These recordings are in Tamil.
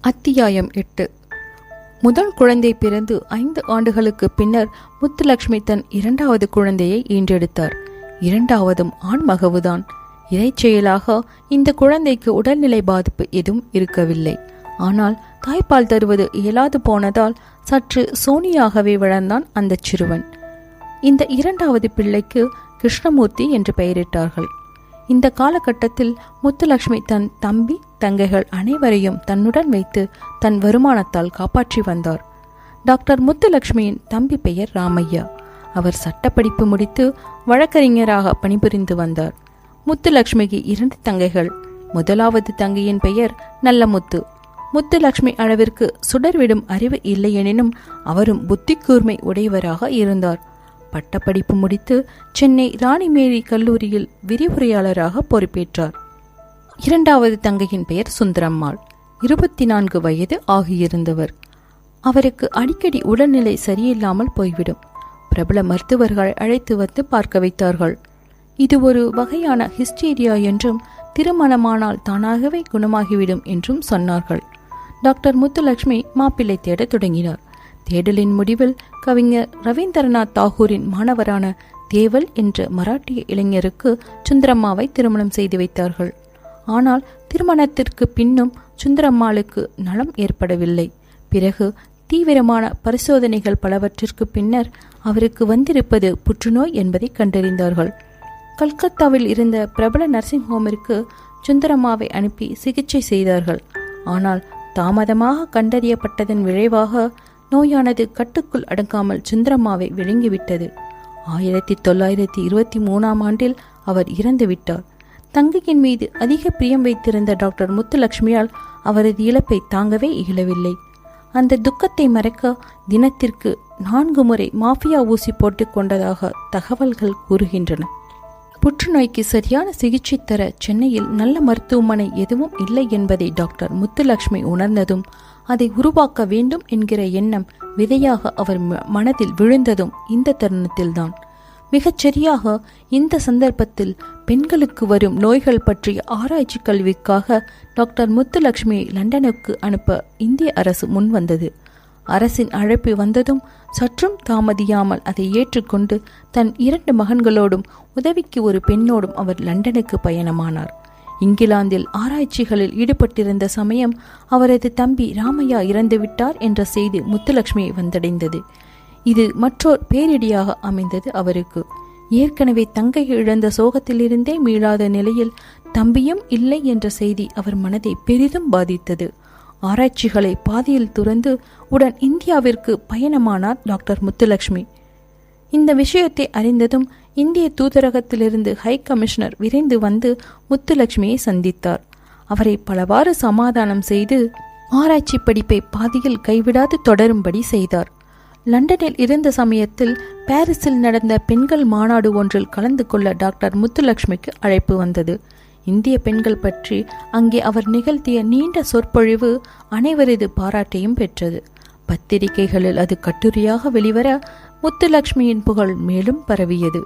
அத்தியாயம் 8. முதல் குழந்தை பிறந்து 5 ஆண்டுகளுக்கு பின்னர் முத்துலட்சுமி தன் 2வது குழந்தையை ஈன்றெடுத்தார். 2வதும் ஆண் மகவுதான். இறைச்செயலாக இந்த குழந்தைக்கு உடல்நிலை பாதிப்பு எதுவும் இருக்கவில்லை. ஆனால் தாய்ப்பால் தருவது இயலாது போனதால் சற்று சோனியாகவே வளர்ந்தான் அந்த சிறுவன். இந்த 2வது பிள்ளைக்கு கிருஷ்ணமூர்த்தி என்று பெயரிட்டார்கள். இந்த காலகட்டத்தில் முத்துலட்சுமி தன் தம்பி தங்கைகள் அனைவரையும் தன்னுடன் வைத்து தன் வருமானத்தால் காப்பாற்றி வந்தார். டாக்டர் முத்துலட்சுமியின் தம்பி பெயர் ராமையா. அவர் சட்டப்படிப்பு முடித்து வழக்கறிஞராக பணிபுரிந்து வந்தார். முத்துலட்சுமிக்கு 2 தங்கைகள். முதலாவது தங்கையின் பெயர் நல்லமுத்து. முத்துலட்சுமி அளவிற்கு சுடர்விடும் அறிவு இல்லையெனினும் அவரும் புத்தி கூர்மை உடையவராக இருந்தார். பட்டப்படிப்பு முடித்து சென்னை ராணிமேரி கல்லூரியில் விரிவுரையாளராக பொறுப்பேற்றார். 2வது தங்கையின் பெயர் சுந்தரம்மாள். 24 வயது ஆகியிருந்தவர். அவருக்கு அடிக்கடி உடல்நிலை சரியில்லாமல் போய்விடும். பிரபல மருத்துவர்கள் அழைத்து வந்து பார்க்க வைத்தார்கள். இது ஒரு வகையான ஹிஸ்டீரியா என்றும் திருமணமானால் தானாகவே குணமாகிவிடும் என்றும் சொன்னார்கள். டாக்டர் முத்துலட்சுமி மாப்பிள்ளை தேட தொடங்கினார். தேடலின் முடிவில் கவிஞர் ரவீந்திரநாத் தாகூரின் மாணவரான தேவல் என்ற மராட்டிய இளைஞருக்கு சுந்தரம்மாவை திருமணம் செய்து வைத்தார்கள். ஆனால் திருமணத்திற்கு பின்னும் சுந்தரம்மாளுக்கு நலம் ஏற்படவில்லை. பிறகு தீவிரமான பரிசோதனைகள் பலவற்றிற்கு பின்னர் அவருக்கு வந்திருப்பது புற்றுநோய் என்பதை கண்டறிந்தார்கள். கல்கத்தாவில் இருந்த பிரபல நர்சிங் ஹோமிற்கு சுந்தரம்மாவை அனுப்பி சிகிச்சை செய்தார்கள். ஆனால் தாமதமாக கண்டறியப்பட்டதன் விளைவாக நோயானது கட்டுக்குள் அடங்காமல் சுந்தரம்மாவை விழுங்கிவிட்டது. 1923ஆம் ஆண்டில் அவர் இறந்துவிட்டார். தங்கையின் மீது அதிக பிரியம் வைத்திருந்த டாக்டர் முத்துலட்சுமியால் அவரது இழப்பை தாங்கவே இயலவில்லை. அந்த துக்கத்தை மறைக்க தினத்திற்கு 4 முறை மாஃபியா ஊசி போட்டுக் கொண்டதாக தகவல்கள் கூறுகின்றன. புற்றுநோய்க்கு சரியான சிகிச்சை தர சென்னையில் நல்ல மருத்துவமனை எதுவும் இல்லை என்பதை டாக்டர் முத்துலட்சுமி உணர்ந்ததும் அதை உருவாக்க வேண்டும் என்கிற எண்ணம் விதையாக அவர் மனதில் விழுந்ததும் இந்த தருணத்தில்தான். மிகச்சரியாக இந்த சந்தர்ப்பத்தில் பெண்களுக்கு வரும் நோய்கள் பற்றிய ஆராய்ச்சி கல்விக்காக டாக்டர் முத்துலட்சுமியை லண்டனுக்கு அனுப்ப இந்திய அரசு முன்வந்தது. அரசின் அழைப்பு வந்ததும் சற்றும் தாமதியாமல் அதை ஏற்றுக்கொண்டு தன் 2 மகன்களோடும் உதவிக்கு ஒரு பெண்ணோடும் அவர் லண்டனுக்கு பயணமானார். இங்கிலாந்தில் ஆராய்ச்சிகளில் ஈடுபட்டிருந்த சமயம் அவரது தம்பி ராமையா இறந்துவிட்டார் என்ற செய்தி முத்துலட்சுமியை வந்தடைந்தது. இது மற்றொரு பேரிடியாக அமைந்தது அவருக்கு. ஏற்கனவே தங்கை இழந்த சோகத்திலிருந்தே மீளாத நிலையில் தம்பியும் இல்லை என்ற செய்தி அவர் மனதை பெரிதும் பாதித்தது. ஆராய்ச்சிகளை பாதியில் துறந்து உடன் இந்தியாவிற்கு பயணமானார் டாக்டர் முத்துலட்சுமி. இந்த விஷயத்தை அறிந்ததும் இந்திய தூதரகத்திலிருந்து ஹை கமிஷனர் விரைந்து வந்து முத்துலட்சுமியை சந்தித்தார். அவரை பலவாறு சமாதானம் செய்து ஆராய்ச்சி படிப்பை பாதியில் கைவிடாது தொடரும்படி செய்தார். லண்டனில் இருந்த சமயத்தில் பாரிஸில் நடந்த பெண்கள் மாநாடு ஒன்றில் கலந்து கொள்ள டாக்டர் முத்துலட்சுமிக்கு அழைப்பு வந்தது. இந்திய பெண்கள் பற்றி அங்கே அவர் நிகழ்த்திய நீண்ட சொற்பொழிவு அனைவரது பாராட்டையும் பெற்றது. பத்திரிகைகளில் அது கட்டுரையாக வெளிவர முத்துலட்சுமியின் புகழ் மேலும் பரவியது.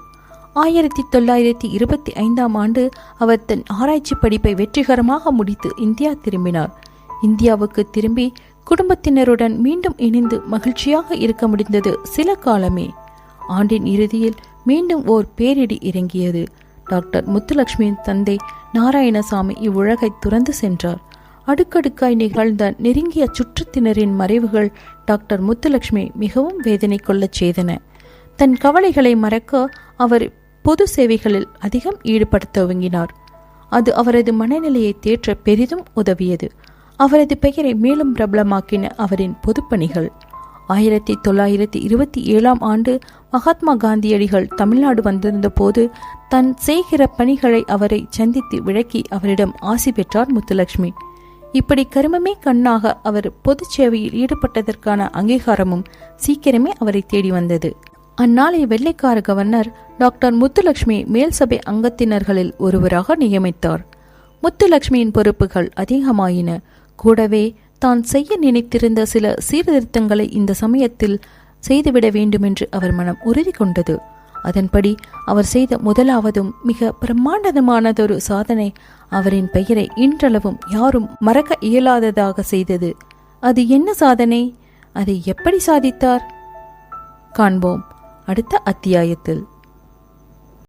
1925ஆம் ஆண்டு அவர் தன் ஆராய்ச்சி படிப்பை வெற்றிகரமாக முடித்து இந்தியா திரும்பினார். இந்தியாவுக்கு திரும்பி குடும்பத்தினருடன் மீண்டும் இணைந்து மகிழ்ச்சியாக இருக்க முடிந்தது சில காலமே. ஆண்டின் இறுதியில் மீண்டும் ஓர் பேரிடி இறங்கியது. டாக்டர் முத்துலட்சுமியின் தந்தை நாராயணசாமி இவ்வுலகை துறந்து சென்றார். அடுக்கடுக்காய் நிகழ்ந்த நெருங்கிய சுற்றத்தினரின் மறைவுகள் டாக்டர் முத்துலட்சுமி மிகவும் வேதனை கொள்ளச் செய்தன. தன் கவலைகளை மறக்க அவர் பொது சேவைகளில் அதிகம் ஈடுபட துவங்கினார். அது அவரது மனநிலையை தேற்ற பெரிதும் உதவியது. அவரது பெயரை மேலும் பிரபலமாக்கின அவரின் பொதுப்பணிகள். 1927ஆம் ஆண்டு மகாத்மா காந்தியடிகள் தமிழ்நாடு வந்திருந்த போது தன் செய்கிற பணிகளை அவரை சந்தித்து விளக்கி அவரிடம் ஆசி பெற்றார் முத்துலட்சுமி. இப்படி கருமமே கண்ணாக அவர் பொது சேவையில் ஈடுபட்டதற்கான அங்கீகாரமும் சீக்கிரமே அவரை தேடி வந்தது. அந்நாளைய வெள்ளைக்கார கவர்னர் டாக்டர் முத்துலட்சுமி மேல் சபை அங்கத்தினர்களில் ஒருவராக நியமித்தார். முத்துலட்சுமியின் பொறுப்புகள் அதிகமாயின. கூடவே தான் செய்ய நினைத்திருந்த சில சீர்திருத்தங்களை இந்த சமயத்தில் செய்துவிட வேண்டுமென்று அவர் மனம் உறுதி கொண்டது. அதன்படி அவர் செய்த முதலாவதும் மிக பிரம்மாண்டமானதொரு சாதனை அவரின் பெயரை இன்றளவும் யாரும் மறக்க இயலாததாக செய்தது. அது என்ன சாதனை? அதை எப்படி சாதித்தார்? காண்போம் அடுத்த அத்தியாயத்தில்.